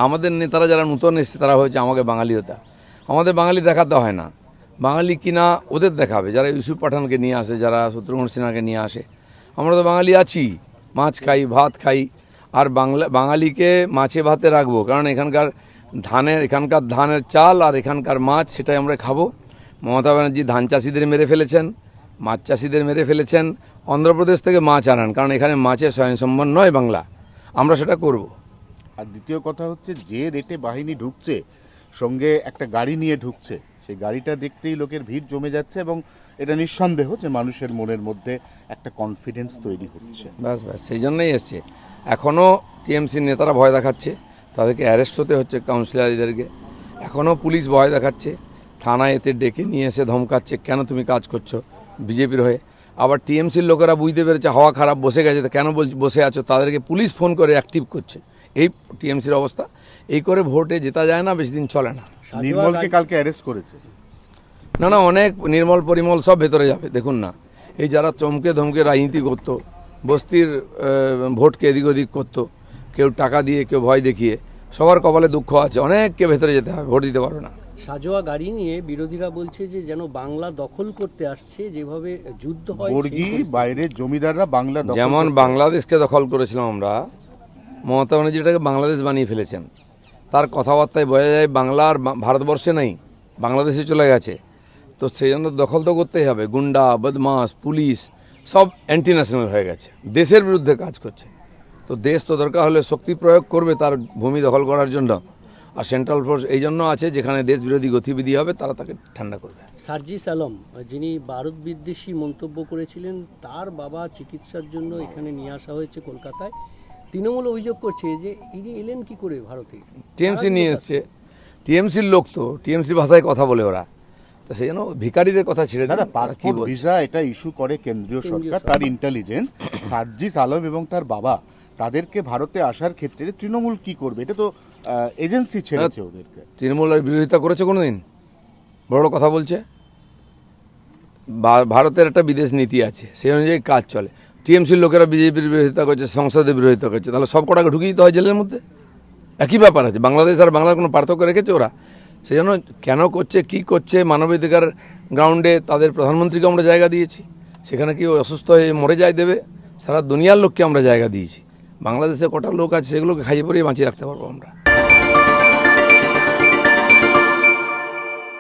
আমাদের নেতারা যারা নূতন এসছে তারা হয়েছে আমাকে বাঙালি হতে। আমাদের বাঙালি দেখাতে হয় না, বাঙালি কিনা ওদের দেখাবে, যারা ইউসুফ পাঠানকে নিয়ে আসে, যারা শত্রুঘ্ন সিনহাকে নিয়ে আসে। আমরা তো বাঙালি আছি, মাছ খাই, ভাত খাই, আর বাঙালিকে মাছে ভাতে রাখবো, কারণ এখানকার ধানের চাল আর এখানকার মাছ সেটাই আমরা খাবো। মমতা ব্যানার্জি ধান চাষিদের মেরে ফেলেছেন, মাছ চাষিদের মেরে ফেলেছেন, অন্ধ্রপ্রদেশ থেকে মাছ আনান, কারণ এখানে মাছের স্বয়ংসম্বর নয় বাংলা, আমরা সেটা করব। আর দ্বিতীয় কথা হচ্ছে, যে রেটে বাহিনী ঢুকছে, সঙ্গে একটা গাড়ি নিয়ে ঢুকছে, সেই গাড়িটা দেখতেই লোকের ভিড় জমে যাচ্ছে এবং এটা নিঃসন্দেহ যে মানুষের মনের মধ্যে একটা কনফিডেন্স তৈরি হচ্ছে। ব্যাস সেই জন্যই এসছে। এখনও টিএমসির নেতারা ভয় দেখাচ্ছে, তাদেরকে অ্যারেস্ট হতে হচ্ছে কাউন্সিলরদেরকে। এখনও পুলিশ ভয় দেখাচ্ছে, থানায় এতে ডেকে নিয়ে এসে ধমকাচ্ছে, কেন তুমি কাজ করছো বিজেপির হয়ে। আবার টিএমসির লোকেরা বুঝতে পেরেছে হাওয়া খারাপ, বসে গেছে, কেন বসে আছো, তাদেরকে পুলিশ ফোন করে অ্যাক্টিভ করছে। এই টিএমসির অবস্থা। এই করে ভোটে জেতা যায় না, বেশি দিন চলে না। নির্মলকে কালকে অ্যারেস্ট করেছে। না, অনেক নির্মল পরিমল সব ভেতরে যাবে। দেখুন না, এই যারা চমকে ধমকে রাজনীতি করতো, বস্তির ভোটকে এদিক ওদিক করতো, কেউ টাকা দিয়ে, কেউ ভয় দেখিয়ে, সবার কপালে দুঃখ আছে, অনেককে ভেতরে যেতে হবে, ভোট দিতে পারবে না। সাজোয়া গাড়ি নিয়ে বিরোধীরা বলছে যে যেন বাংলা দখল করতে আসছে, যেভাবে যুদ্ধ হয় বর্গী বাইরে জমিদাররা বাংলা দখল যেমন বাংলাদেশকে দখল করেছিলাম আমরা, মমতা ব্যানার্জি এটাকে বাংলাদেশ বানিয়ে ফেলেছেন। তার কথাবার্তায় বোঝা যায় বাংলা আর ভারতবর্ষে নেই, বাংলাদেশে চলে গেছে। তো সেই জন্য দখল তো করতেই হবে। গুন্ডা, বদমাস, পুলিশ সব অ্যান্টি ন্যাশনাল হয়ে গেছে, দেশের বিরুদ্ধে কাজ করছে। তো দেশ তো দরকার হলে শক্তি প্রয়োগ করবে তার ভূমি দখল করার জন্য। আর সেন্ট্রাল ফোর্স এই জন্য আছে, যেখানে দেশ বিরোধী গতিবিধি হবে তারা তাকে ঠান্ডা করবে। সার্জিস আলম, যিনি ভারত বিদ্বেষী মন্তব্য করেছিলেন, তার বাবা চিকিৎসার জন্য এখানে নিয়ে আসা হয়েছে কলকাতায়। তৃণমূল অভিযোগ করছে যে ইনি এলেন কি করে ভারতে। টিএমসি নিয়ে এসছে, টিএমসির লোক তো টিএমসি ভাষায় কথা বলে ওরা, তো সেই জন্য ভিখারিদের কথা ছেড়ে দাদা, পাসপোর্ট ভিসা এটা ইস্যু করে কেন্দ্রীয় সরকার, তার ইন্টেলিজেন্স। সার্জিস আলম এবং তার বাবা, তাদেরকে ভারতে আসার ক্ষেত্রে তৃণমূল কি করবে? এটা তো এজেন্সি ছেড়েছে ওদেরকে। তৃণমূল আর বিরোধিতা করেছে কোনোদিন? বড় কথা বলছে। ভারতের একটা বিদেশ নীতি আছে, সেই অনুযায়ী কাজ চলে। টিএমসির লোকেরা বিজেপির বিরোধিতা করছে, সংসদে বিরোধিতা করছে, তাহলে সব কটাকে ঢুকিয়ে দিতে হয় জেলের মধ্যে। একই ব্যাপার আছে, বাংলাদেশ আর বাংলার কোনো পার্থক্য রেখেছে ওরা? সেই জন্য কেন করছে, কি করছে, মানবাধিকার গ্রাউন্ডে তাদের প্রধানমন্ত্রীকে আমরা জায়গা দিয়েছি, সেখানে কি অসুস্থ হয়ে মরে যায় দেবে? সারা দুনিয়ার লোককে আমরা জায়গা দিয়েছি। বাংলাদেশে কটা লোক আছে, সেগুলোকে খাইয়ে পরিয়ে বাঁচিয়ে রাখতে পারবো আমরা।